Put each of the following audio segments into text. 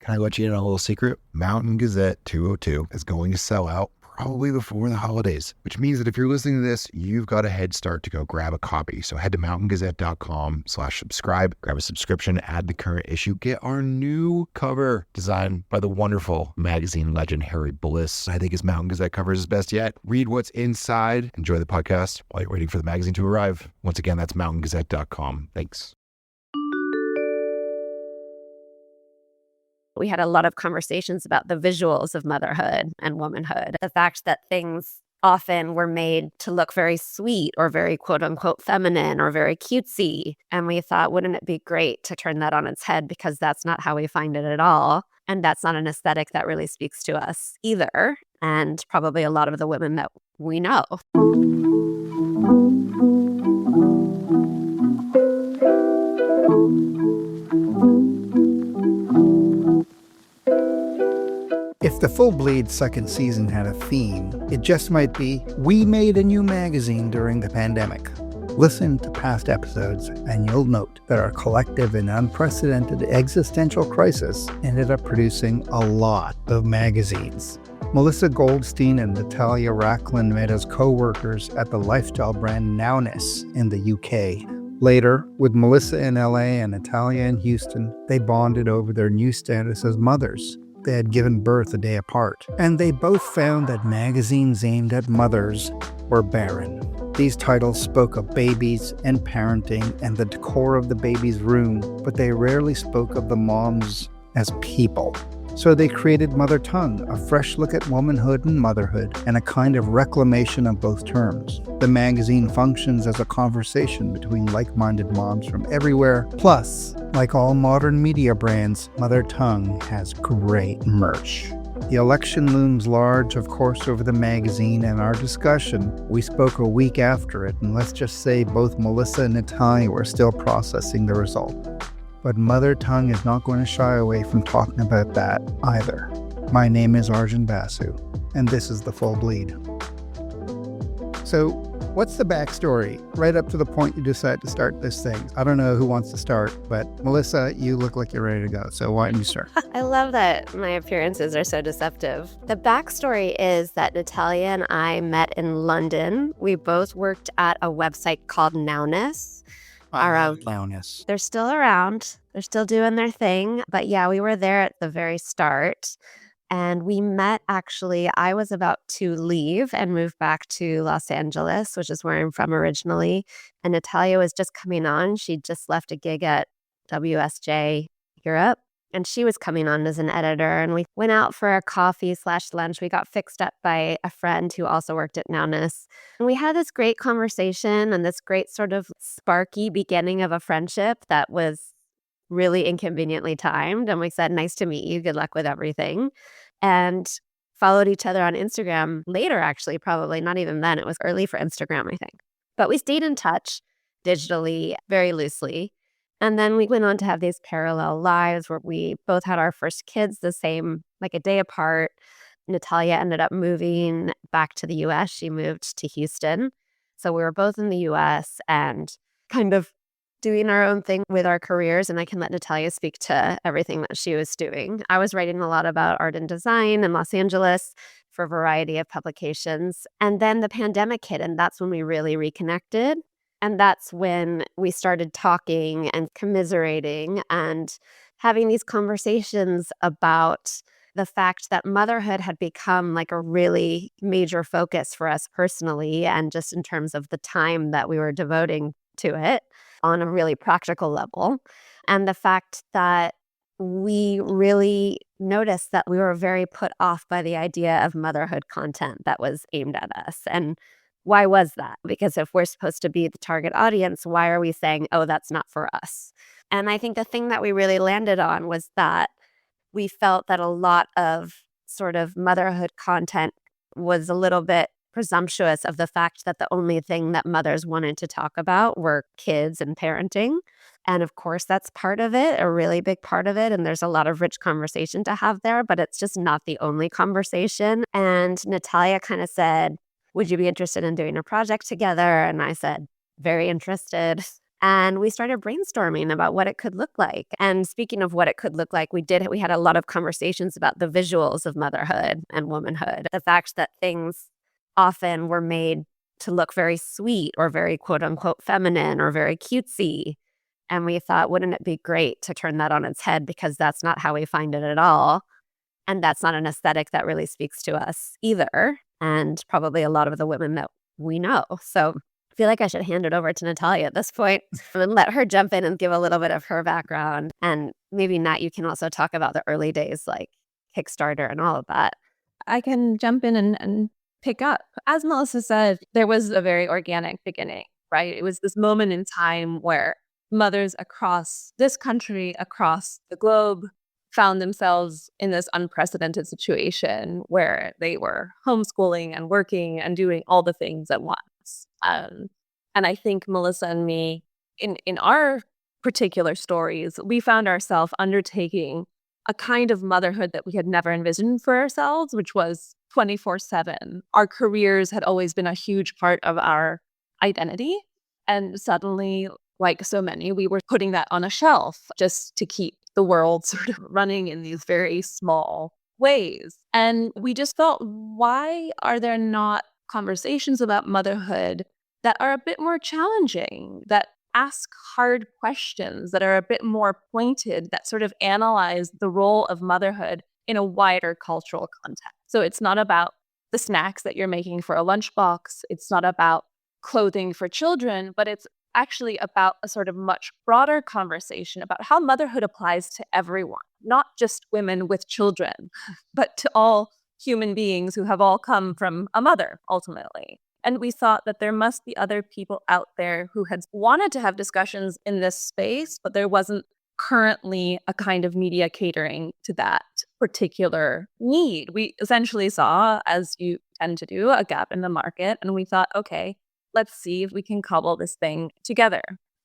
Can I let you in on a little secret? Mountain Gazette 202 is going to sell out probably before the holidays, which means that if you're listening to this, you've got a head start to go grab a copy. So head to mountaingazette.com/subscribe, grab a subscription, add the current issue, get our new cover designed by the wonderful magazine legend Harry Bliss. I think his Mountain Gazette cover is his best yet. Read what's inside. Enjoy the podcast while you're waiting for the magazine to arrive. Once again, that's mountaingazette.com. Thanks. We had a lot of conversations about the visuals of motherhood and womanhood. The fact that things often were made to look very sweet or very quote unquote feminine or very cutesy. And we thought, wouldn't it be great to turn that on its head, because that's not how we find it at all. And that's not an aesthetic that really speaks to us either. And probably a lot of the women that we know. If the Full Bleed second season had a theme, it just might be, we made a new magazine during the pandemic. Listen to past episodes and you'll note that our collective and unprecedented existential crisis ended up producing a lot of magazines. Melissa Goldstein and Natalia Rachlin met as co-workers at the lifestyle brand Nowness in the UK. Later, with Melissa in LA and Natalia in Houston, they bonded over their new status as mothers. They had given birth a day apart, and they both found that magazines aimed at mothers were barren. These titles spoke of babies and parenting and the decor of the baby's room, but they rarely spoke of the moms as people. So they created Mother Tongue, a fresh look at womanhood and motherhood, and a kind of reclamation of both terms. The magazine functions as a conversation between like-minded moms from everywhere. Plus, like all modern media brands, Mother Tongue has great merch. The election looms large, of course, over the magazine and our discussion. We spoke a week after it, and let's just say both Melissa and Natalia were still processing the result. But Mother Tongue is not going to shy away from talking about that either. My name is Arjun Basu, and this is The Full Bleed. So, what's the backstory right up to the point you decide to start this thing? I don't know who wants to start, but Melissa, you look like you're ready to go, so why don't you start? I love that my appearances are so deceptive. The backstory is that Natalia and I met in London. We both worked at a website called Nowness. Nowness. They're still around. They're still doing their thing. But yeah, we were there at the very start. And we met, actually, I was about to leave and move back to Los Angeles, which is where I'm from originally. And Natalia was just coming on. She'd just left a gig at WSJ Europe. And she was coming on as an editor. And we went out for a coffee/lunch. We got fixed up by a friend who also worked at Nowness. And we had this great conversation and this great sort of sparky beginning of a friendship that was really inconveniently timed. And we said, nice to meet you. Good luck with everything. And followed each other on Instagram later, actually, probably not even then. It was early for Instagram, I think. But we stayed in touch digitally, very loosely. And then we went on to have these parallel lives where we both had our first kids the same, like a day apart. Natalia ended up moving back to the US. She moved to Houston. So we were both in the US and kind of doing our own thing with our careers. And I can let Natalia speak to everything that she was doing. I was writing a lot about art and design in Los Angeles for a variety of publications. And then the pandemic hit, and that's when we really reconnected. And that's when we started talking and commiserating and having these conversations about the fact that motherhood had become like a really major focus for us personally, and just in terms of the time that we were devoting to it on a really practical level. And the fact that we really noticed that we were very put off by the idea of motherhood content that was aimed at us. And why was that? Because if we're supposed to be the target audience, why are we saying, oh, that's not for us? And I think the thing that we really landed on was that we felt that a lot of sort of motherhood content was a little bit presumptuous of the fact that the only thing that mothers wanted to talk about were kids and parenting. And of course, that's part of it, a really big part of it. And there's a lot of rich conversation to have there, but it's just not the only conversation. And Natalia kind of said, would you be interested in doing a project together? And I said, very interested. And we started brainstorming about what it could look like. And speaking of what it could look like, we had a lot of conversations about the visuals of motherhood and womanhood. The fact that things often were made to look very sweet or very quote unquote feminine or very cutesy. And we thought, wouldn't it be great to turn that on its head, because that's not how we find it at all. And that's not an aesthetic that really speaks to us either. And probably a lot of the women that we know. So I feel like I should hand it over to Natalia at this point and let her jump in and give a little bit of her background. And maybe, Nat, you can also talk about the early days, like Kickstarter and all of that. I can jump in and pick up. As Melissa said, there was a very organic beginning, right? It was this moment in time where mothers across this country, across the globe, found themselves in this unprecedented situation where they were homeschooling and working and doing all the things at once. And I think Melissa and me, in our particular stories, we found ourselves undertaking a kind of motherhood that we had never envisioned for ourselves, which was 24/7. Our careers had always been a huge part of our identity. And suddenly, like so many, we were putting that on a shelf just to keep the world sort of running in these very small ways. And we just felt, why are there not conversations about motherhood that are a bit more challenging, that ask hard questions, that are a bit more pointed, that sort of analyze the role of motherhood in a wider cultural context? So it's not about the snacks that you're making for a lunchbox. It's not about clothing for children, but it's actually about a sort of much broader conversation about how motherhood applies to everyone, not just women with children, but to all human beings who have all come from a mother, ultimately. And we thought that there must be other people out there who had wanted to have discussions in this space, but there wasn't currently a kind of media catering to that particular need. We essentially saw, as you tend to do, a gap in the market, and we thought, okay, let's see if we can cobble this thing together.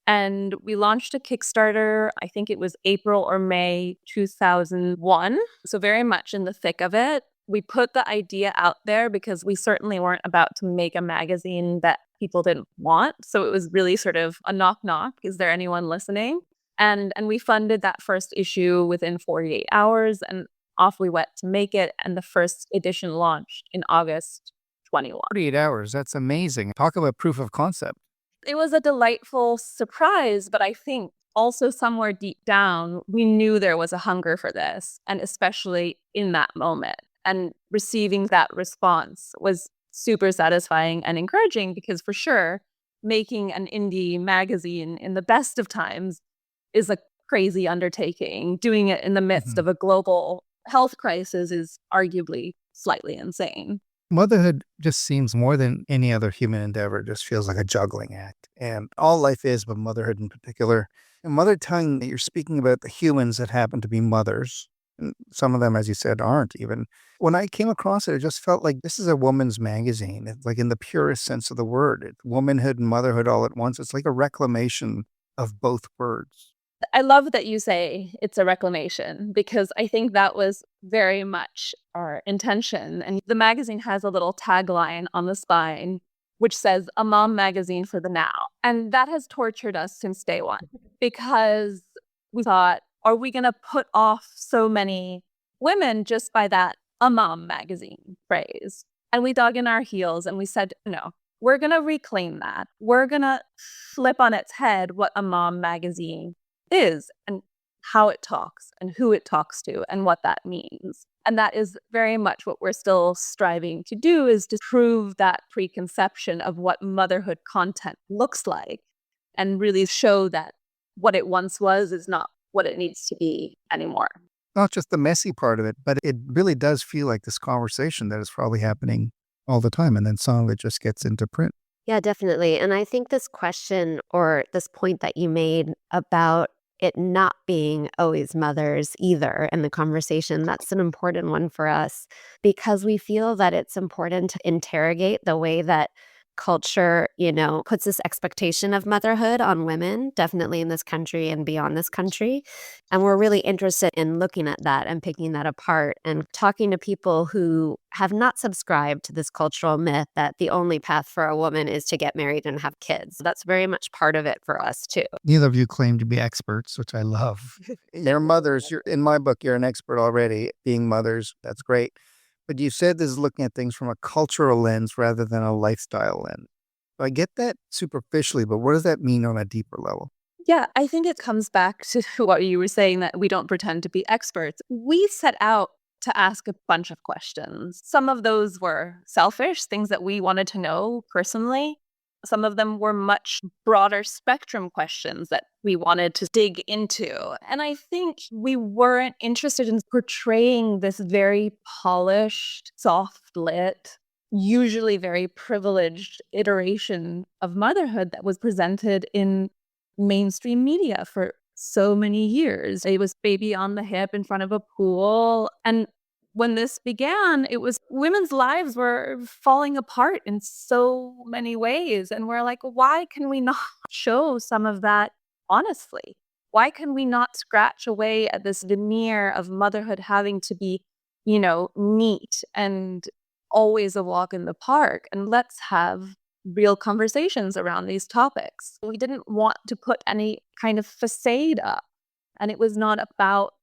And we launched a Kickstarter, I think it was April or May 2001, so very much in the thick of it. We put the idea out there because we certainly weren't about to make a magazine that people didn't want. So it was really sort of a knock knock. Is there anyone listening? And we funded that first issue within 48 hours, and off we went to make it. And the first edition launched in August 21. 48 hours. That's amazing. Talk about proof of concept. It was a delightful surprise, but I think also somewhere deep down, we knew there was a hunger for this, and especially in that moment. And receiving that response was super satisfying and encouraging, because for sure, making an indie magazine in the best of times is a crazy undertaking. Doing it in the midst of a global health crisis is arguably slightly insane. Motherhood just seems, more than any other human endeavor, just feels like a juggling act. And all life is, but motherhood in particular. In mother tongue, you're speaking about the humans that happen to be mothers. And some of them, as you said, aren't even. When I came across it, it just felt like this is a woman's magazine, like in the purest sense of the word. It's womanhood and motherhood all at once. It's like a reclamation of both words. I love that you say it's a reclamation, because I think that was very much our intention. And the magazine has a little tagline on the spine, which says, "A mom magazine for the now." And that has tortured us since day one, because we thought, are we going to put off so many women just by that "a mom magazine" phrase? And we dug in our heels and we said, no, we're going to reclaim that. We're going to flip on its head what a mom magazine is, and how it talks, and who it talks to, and what that means. And that is very much what we're still striving to do, is to prove that preconception of what motherhood content looks like, and really show that what it once was is not what it needs to be anymore. Not just the messy part of it, but it really does feel like this conversation that is probably happening all the time. And then some of it just gets into print. Yeah, definitely. And I think this question, or this point that you made about it not being always mothers either in the conversation, that's an important one for us, because we feel that it's important to interrogate the way that culture, puts this expectation of motherhood on women, definitely in this country and beyond this country. And we're really interested in looking at that and picking that apart and talking to people who have not subscribed to this cultural myth that the only path for a woman is to get married and have kids. That's very much part of it for us too. Neither of you claim to be experts, which I love. You're mothers. In my book, you're an expert already being mothers. That's great. But you said this is looking at things from a cultural lens rather than a lifestyle lens. I get that superficially, but what does that mean on a deeper level? Yeah, I think it comes back to what you were saying, that we don't pretend to be experts. We set out to ask a bunch of questions. Some of those were selfish, things that we wanted to know personally. Some of them were much broader spectrum questions that we wanted to dig into. And I think we weren't interested in portraying this very polished, soft-lit, usually very privileged iteration of motherhood that was presented in mainstream media for so many years. It was baby on the hip in front of a pool. And when this began, it was women's lives were falling apart in so many ways. And we're like, why can we not show some of that honestly? Why can we not scratch away at this veneer of motherhood having to be, neat and always a walk in the park? And let's have real conversations around these topics. We didn't want to put any kind of facade up. And it was not about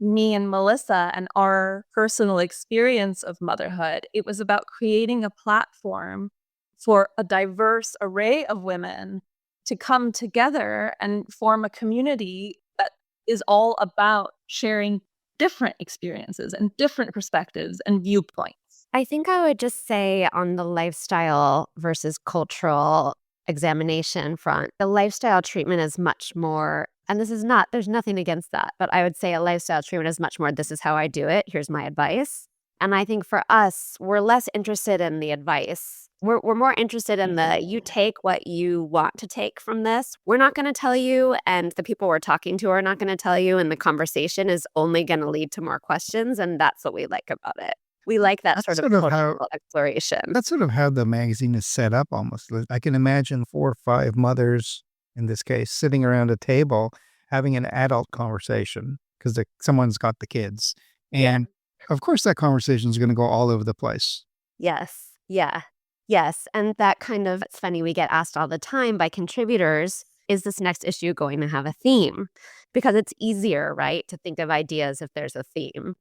me and Melissa and our personal experience of motherhood. It was about creating a platform for a diverse array of women to come together and form a community that is all about sharing different experiences and different perspectives and viewpoints. I think I would just say on the lifestyle versus cultural examination front, the lifestyle treatment is much more, and there's nothing against that, but I would say a lifestyle treatment is much more, this is how I do it, here's my advice. And I think for us, we're less interested in the advice. We're more interested in you take what you want to take from this. We're not going to tell you, and the people we're talking to are not going to tell you, and the conversation is only going to lead to more questions, and that's what we like about it. We like that sort of cultural exploration. That's sort of how the magazine is set up almost. I can imagine 4 or 5 mothers, in this case, sitting around a table having an adult conversation because someone's got the kids. And of course, that conversation is going to go all over the place. Yes. Yeah. Yes. And that it's funny, we get asked all the time by contributors, is this next issue going to have a theme? Because it's easier, right, to think of ideas if there's a theme.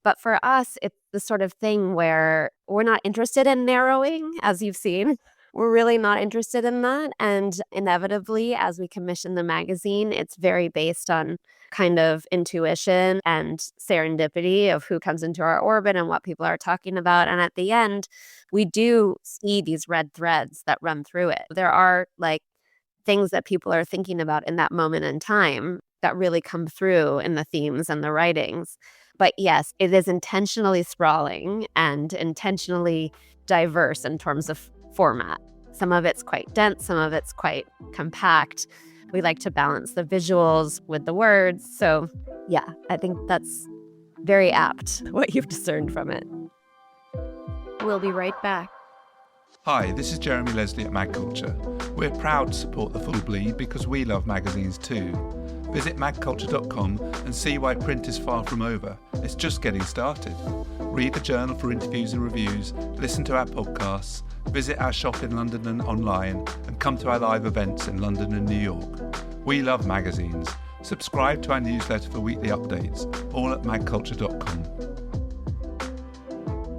But for us, it's the sort of thing where we're not interested in narrowing, as you've seen. We're really not interested in that. And inevitably, as we commission the magazine, it's very based on kind of intuition and serendipity of who comes into our orbit and what people are talking about. And at the end, we do see these red threads that run through it. There are things that people are thinking about in that moment in time that really come through in the themes and the writings. But yes, it is intentionally sprawling and intentionally diverse in terms of format. Some of it's quite dense, some of it's quite compact. We like to balance the visuals with the words. So yeah, I think that's very apt, what you've discerned from it. We'll be right back. Hi, this is Jeremy Leslie at Mag Culture. We're proud to support The Full Bleed because we love magazines too. Visit magculture.com and see why print is far from over. It's just getting started. Read the journal for interviews and reviews, listen to our podcasts, visit our shop in London and online, and come to our live events in London and New York. We love magazines. Subscribe to our newsletter for weekly updates, all at magculture.com.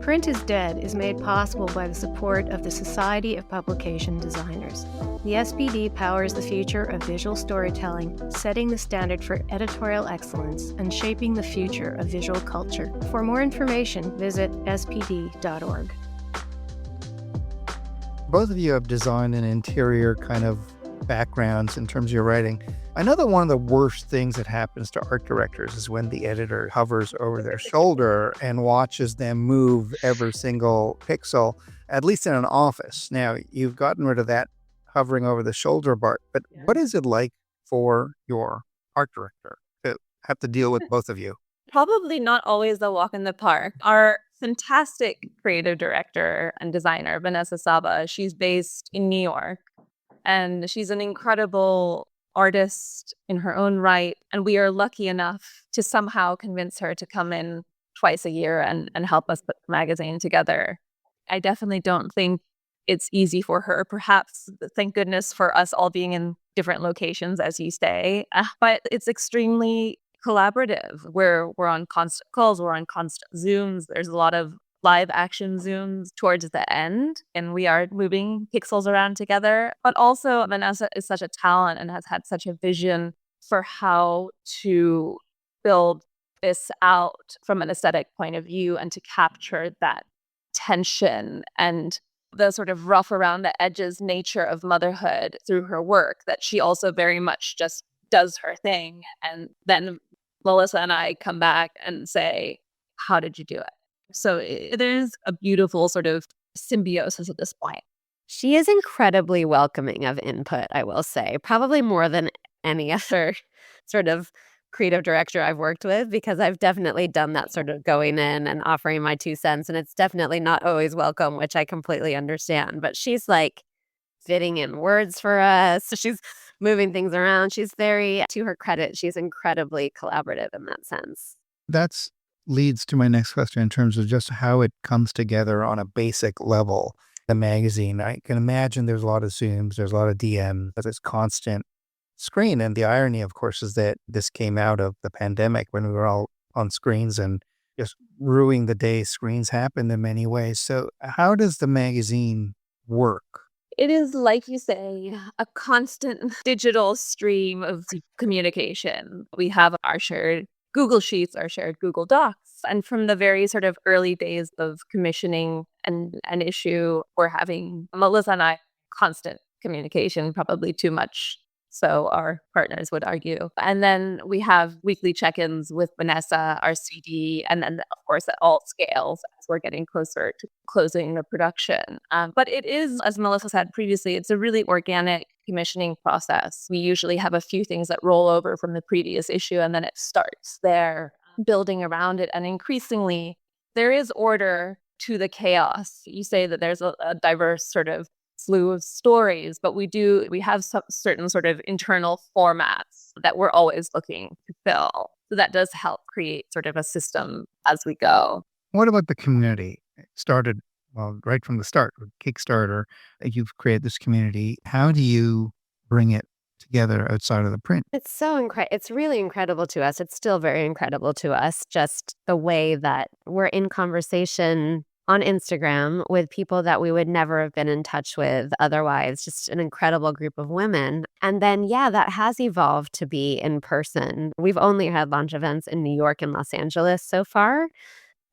Print is Dead is made possible by the support of the Society of Publication Designers. The SPD powers the future of visual storytelling, setting the standard for editorial excellence and shaping the future of visual culture. For more information, visit spd.org. Both of you have design and interior kind of backgrounds in terms of your writing. I know that one of the worst things that happens to art directors is when the editor hovers over their shoulder and watches them move every single pixel, at least in an office. Now, you've gotten rid of that hovering over the shoulder part, but what is it like for your art director to have to deal with both of you? Probably not always a walk in the park. Our fantastic creative director and designer, Vanessa Saba, she's based in New York, and she's an incredible artist in her own right. And we are lucky enough to somehow convince her to come in twice a year and help us put the magazine together. I definitely don't think it's easy for her. Perhaps, thank goodness for us all being in different locations, as you say, but it's extremely collaborative. We're on constant calls, we're on constant Zooms. There's a lot of live action Zooms towards the end, and we are moving pixels around together. But also, Vanessa is such a talent and has had such a vision for how to build this out from an aesthetic point of view and to capture that tension and the sort of rough around the edges nature of motherhood through her work, that she also very much just does her thing. And then Melissa and I come back and say, how did you do it? So there's a beautiful sort of symbiosis at this point. She is incredibly welcoming of input, I will say, probably more than any other sort of creative director I've worked with, because I've definitely done that sort of going in and offering my 2 cents, and it's definitely not always welcome, which I completely understand. But she's like fitting in words for us. She's moving things around. She's very, to her credit, she's incredibly collaborative in that sense. That's leads to my next question in terms of just how it comes together on a basic level. The magazine, I can imagine there's a lot of Zooms, there's a lot of DMs, there's constant screen. And the irony, of course, is that this came out of the pandemic when we were all on screens and just ruining the day screens happen in many ways. So how does the magazine work? It is, like you say, a constant digital stream of communication. We have our shared Google Sheets, our shared Google Docs. And from the very sort of early days of commissioning an issue, we're having, Melissa and I, constant communication, probably too much, so our partners would argue. And then we have weekly check-ins with Vanessa, our CD, and then, of course, at all scales as we're getting closer to closing the production. But it is, as Melissa said previously, it's a really organic commissioning process. We usually have a few things that roll over from the previous issue, and then it starts there, building around it. And increasingly, there is order to the chaos. You say that there's a diverse sort of slew of stories, but we have some certain sort of internal formats that we're always looking to fill. So that does help create sort of a system as we go. What about the community? It started, well, right from the start with Kickstarter. You've created this community. How do you bring it together outside of the print? It's so incredible. It's really incredible to us. It's still very incredible to us, just the way that we're in conversation on Instagram with people that we would never have been in touch with otherwise, just an incredible group of women. And then, yeah, that has evolved to be in person. We've only had launch events in New York and Los Angeles so far.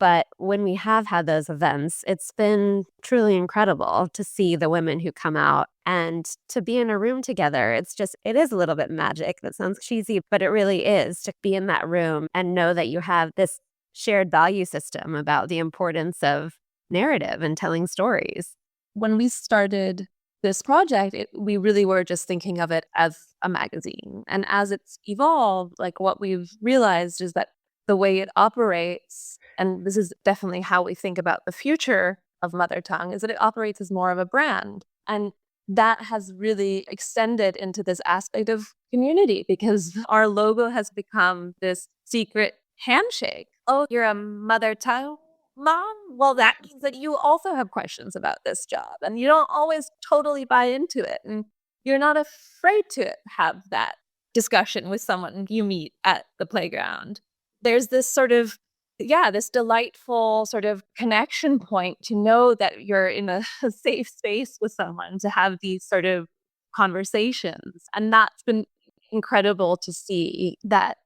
But when we have had those events, it's been truly incredible to see the women who come out and to be in a room together. It is a little bit magic. That sounds cheesy, but it really is, to be in that room and know that you have this shared value system about the importance of narrative and telling stories. When we started this project, we really were just thinking of it as a magazine. And as it's evolved, like, what we've realized is that the way it operates, and this is definitely how we think about the future of Mother Tongue, is that it operates as more of a brand. And that has really extended into this aspect of community, because our logo has become this secret handshake. Oh, you're a Mother Tongue mom? Well, that means that you also have questions about this job, and you don't always totally buy into it. And you're not afraid to have that discussion with someone you meet at the playground. There's this sort of, this delightful sort of connection point to know that you're in a safe space with someone to have these sort of conversations. And that's been incredible to see, that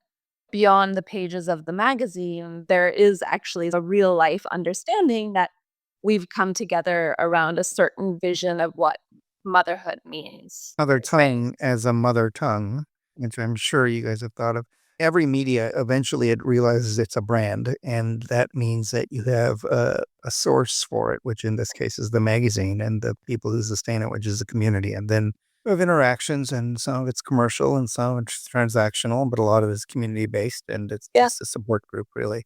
beyond the pages of the magazine, there is actually a real life understanding that we've come together around a certain vision of what motherhood means. Mother tongue as a mother tongue, which I'm sure you guys have thought of. Every media, eventually it realizes it's a brand, and that means that you have a source for it, which in this case is the magazine, and the people who sustain it, which is the community. And then of interactions, and some of it's commercial and some of it's transactional, but a lot of it's community based and it's just a support group, really.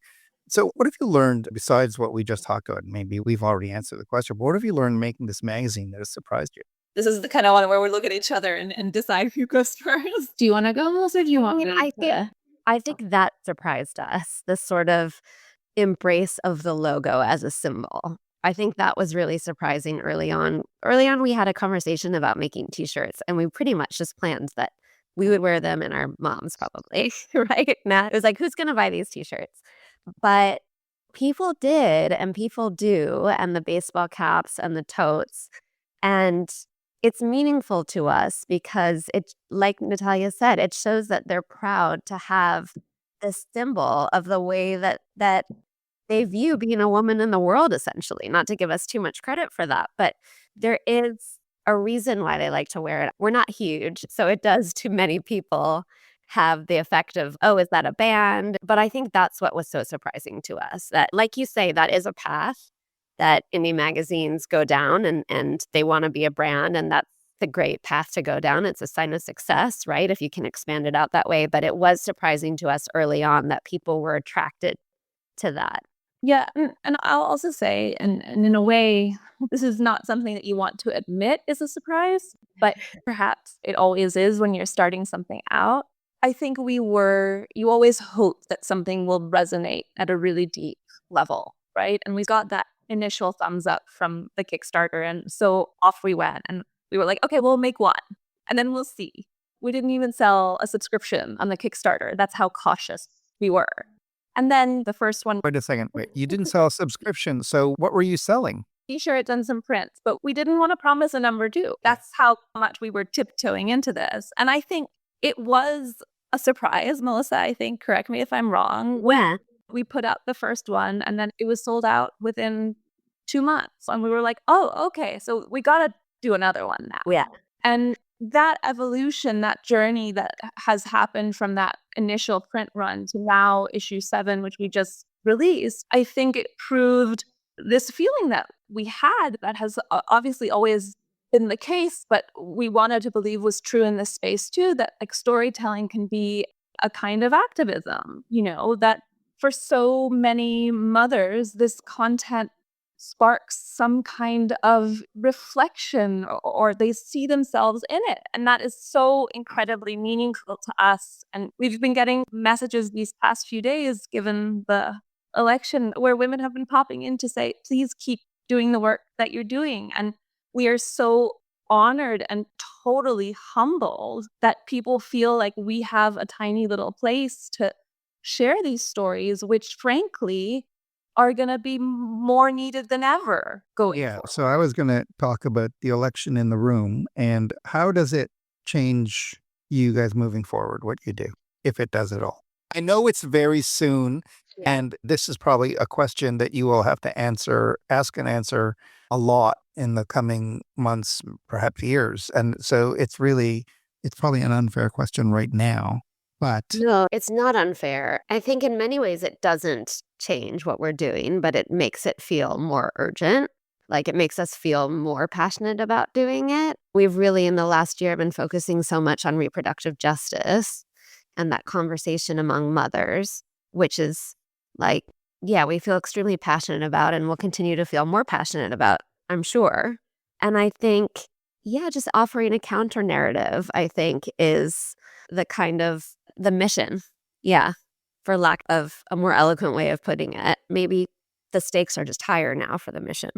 So, what have you learned besides what we just talked about? Maybe we've already answered the question, but what have you learned making this magazine that has surprised you? This is the kind of one where we look at each other and decide who goes first. Do you want to go, Melissa, or do you want me to? I think that surprised us, the sort of embrace of the logo as a symbol. I think that was really surprising early on. Early on, we had a conversation about making T-shirts, and we pretty much just planned that we would wear them and our moms probably, right? Now it was like, who's going to buy these T-shirts? But people did, and people do, and the baseball caps and the totes. And it's meaningful to us because it, like Natalia said, it shows that they're proud to have this symbol of the way that they view being a woman in the world, essentially. Not to give us too much credit for that, but there is a reason why they like to wear it. We're not huge, so it does to many people have the effect of, oh, is that a band? But I think that's what was so surprising to us, that, like you say, that is a path that indie magazines go down, and they want to be a brand, and that's the great path to go down. It's a sign of success, right? If you can expand it out that way. But it was surprising to us early on that people were attracted to that. Yeah, and I'll also say, and in a way, this is not something that you want to admit is a surprise, but perhaps it always is when you're starting something out. I think you always hope that something will resonate at a really deep level, right? And we got that initial thumbs up from the Kickstarter, and so off we went, and we were like, okay, we'll make one, and then we'll see. We didn't even sell a subscription on the Kickstarter. That's how cautious we were. And then the first one, Wait a second. Wait, you didn't sell a subscription. So, what were you selling? T-shirts and some prints, but we didn't want to promise a number two. That's how much we were tiptoeing into this. And I think it was a surprise, Melissa, I think, correct me if I'm wrong. When We put out the first one and then it was sold out within 2 months. And we were like, oh, okay, so we got to do another one now. Yeah. And that evolution, that journey that has happened from that initial print run to now issue 7, which we just released, I think it proved this feeling that we had that has obviously always been the case, but we wanted to believe was true in this space too, that like storytelling can be a kind of activism, that for so many mothers, this content sparks some kind of reflection or they see themselves in it. And that is so incredibly meaningful to us. And we've been getting messages these past few days, given the election, where women have been popping in to say, please keep doing the work that you're doing. And we are so honored and totally humbled that people feel like we have a tiny little place to share these stories, which frankly are going to be more needed than ever going forward. So I was going to talk about the election in the room and how does it change you guys moving forward, what you do, if it does at all. I know it's very soon, and this is probably a question that you will have to ask and answer a lot in the coming months, perhaps years. And so it's probably an unfair question right now. But no, it's not unfair. I think in many ways it doesn't change what we're doing, but it makes it feel more urgent. Like it makes us feel more passionate about doing it. We've really in the last year been focusing so much on reproductive justice and that conversation among mothers, which is like, yeah, we feel extremely passionate about and will continue to feel more passionate about, I'm sure. And I think, just offering a counter narrative, I think, is the kind of the mission. Yeah. For lack of a more eloquent way of putting it, maybe the stakes are just higher now for the mission.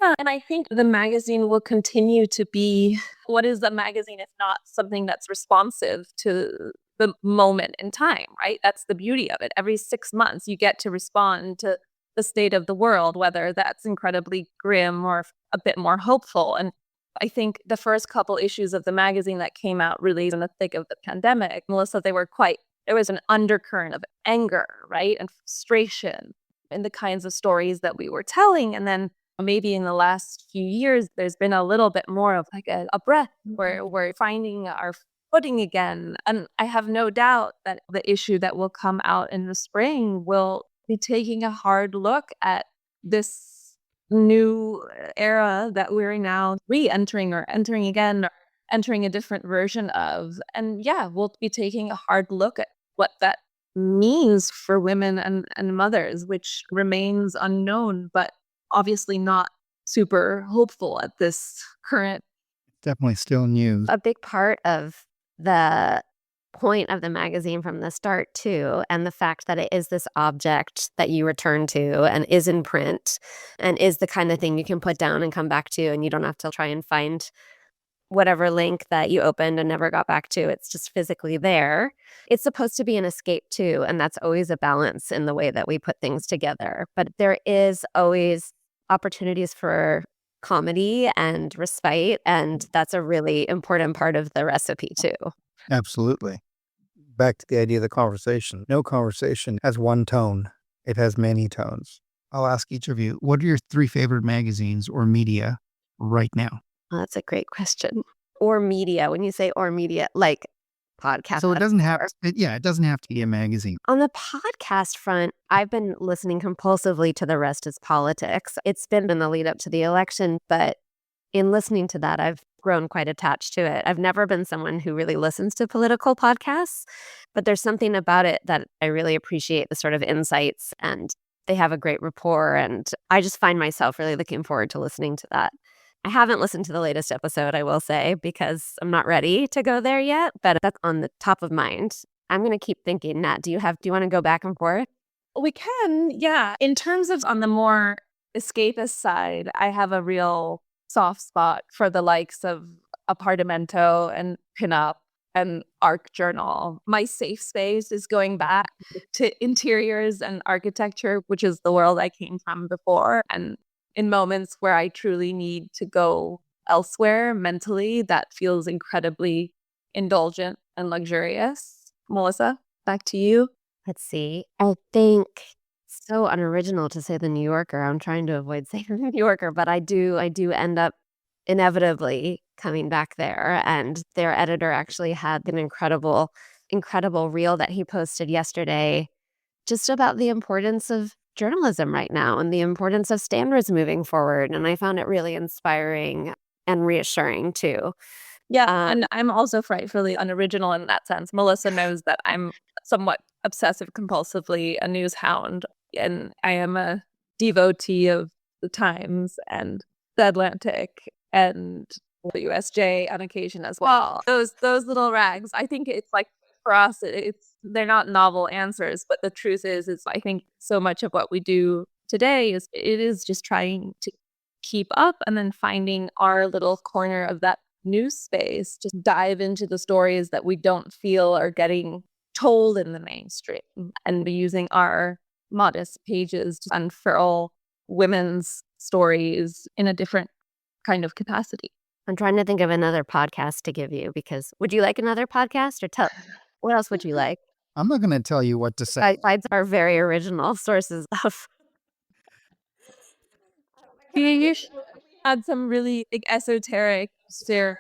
Yeah, and I think the magazine will continue to be, what is the magazine if not something that's responsive to the moment in time, right? That's the beauty of it. Every 6 months, you get to respond to the state of the world, whether that's incredibly grim or a bit more hopeful. And I think the first couple issues of the magazine that came out really in the thick of the pandemic, Melissa, there was an undercurrent of anger, right? And frustration in the kinds of stories that we were telling. And then maybe in the last few years, there's been a little bit more of like a breath where we're finding our footing again. And I have no doubt that the issue that will come out in the spring will be taking a hard look at this new era that we're now re-entering or entering again, entering a different version of. And yeah, we'll be taking a hard look at what that means for women and mothers, which remains unknown, but obviously not super hopeful at this current. Definitely still news. A big part of the point of the magazine from the start too, and the fact that it is this object that you return to and is in print and is the kind of thing you can put down and come back to, and you don't have to try and find whatever link that you opened and never got back to. It's just physically there. It's supposed to be an escape too, and that's always a balance in the way that we put things together. But there is always opportunities for comedy and respite, and that's a really important part of the recipe too. Absolutely. Back to the idea of the conversation. No conversation has one tone. It has many tones. I'll ask each of you, what are your 3 favorite magazines or media right now? Well, that's a great question. Or media. When you say or media, like podcast. So it doesn't have to be a magazine. On the podcast front, I've been listening compulsively to The Rest is Politics. It's been in the lead up to the election, but in listening to that, I've grown quite attached to it. I've never been someone who really listens to political podcasts, but there's something about it that I really appreciate, the sort of insights, and they have a great rapport, and I just find myself really looking forward to listening to that. I haven't listened to the latest episode, I will say, because I'm not ready to go there yet, but that's on the top of mind. I'm going to keep thinking. Nat, do you want to go back and forth? We can, yeah. In terms of on the more escapist side, I have a real soft spot for the likes of Apartamento and Pinup and Arc Journal. My safe space is going back to interiors and architecture, which is the world I came from before. And in moments where I truly need to go elsewhere mentally, that feels incredibly indulgent and luxurious. Melissa, back to you. Let's see. I think it's so unoriginal to say the New Yorker. I'm trying to avoid saying the New Yorker, but I do end up inevitably coming back there. And their editor actually had an incredible reel that he posted yesterday just about the importance of journalism right now and the importance of standards moving forward. And I found it really inspiring and reassuring too. Yeah, and I'm also frightfully unoriginal in that sense. Melissa knows that I'm somewhat obsessive compulsively a news hound, and I am a devotee of the Times and the Atlantic and the USJ on occasion as well. Those little rags. I think it's like for us, they're not novel answers, but the truth is I think so much of what we do today is just trying to keep up and then finding our little corner of that news space, just dive into the stories that we don't feel are getting told in the mainstream and be using our modest pages to unfurl women's stories in a different kind of capacity. I'm trying to think of another podcast to give you, because would you like another podcast, or what else would you like? I'm not going to tell you what to say. Besides our very original sources of. You had some really esoteric. Well,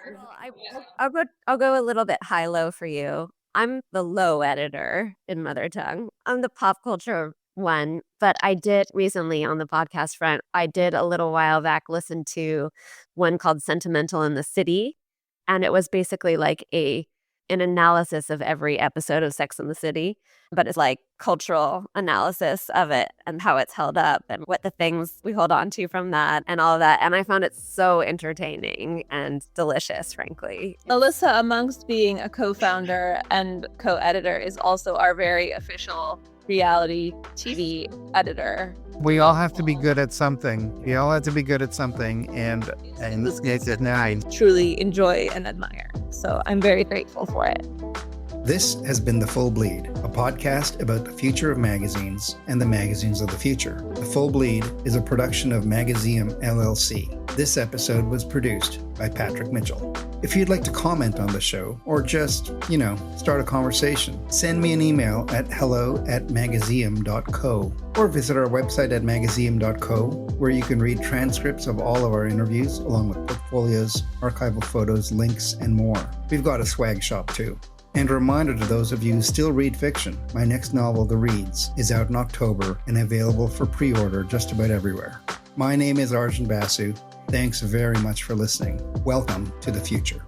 I'll go a little bit high-low for you. I'm the low editor in Mother Tongue. I'm the pop culture one, but I did recently on the podcast front, I did a little while back listen to one called Sentimental in the City, and it was basically like an analysis of every episode of Sex and the City, but it's like cultural analysis of it and how it's held up and what the things we hold on to from that and all of that. And I found it so entertaining and delicious, frankly. Melissa, amongst being a co-founder and co-editor, is also our very official reality TV editor. We all have to be good at something. And I truly enjoy and admire. So I'm very grateful for it. This has been The Full Bleed, a podcast about the future of magazines and the magazines of the future. The Full Bleed is a production of Magazium LLC. This episode was produced by Patrick Mitchell. If you'd like to comment on the show or just, start a conversation, send me an email at hello@magazium.co or visit our website at magazium.co, where you can read transcripts of all of our interviews along with portfolios, archival photos, links, and more. We've got a swag shop too. And a reminder to those of you who still read fiction, my next novel, The Reads, is out in October and available for pre-order just about everywhere. My name is Arjun Basu. Thanks very much for listening. Welcome to the future.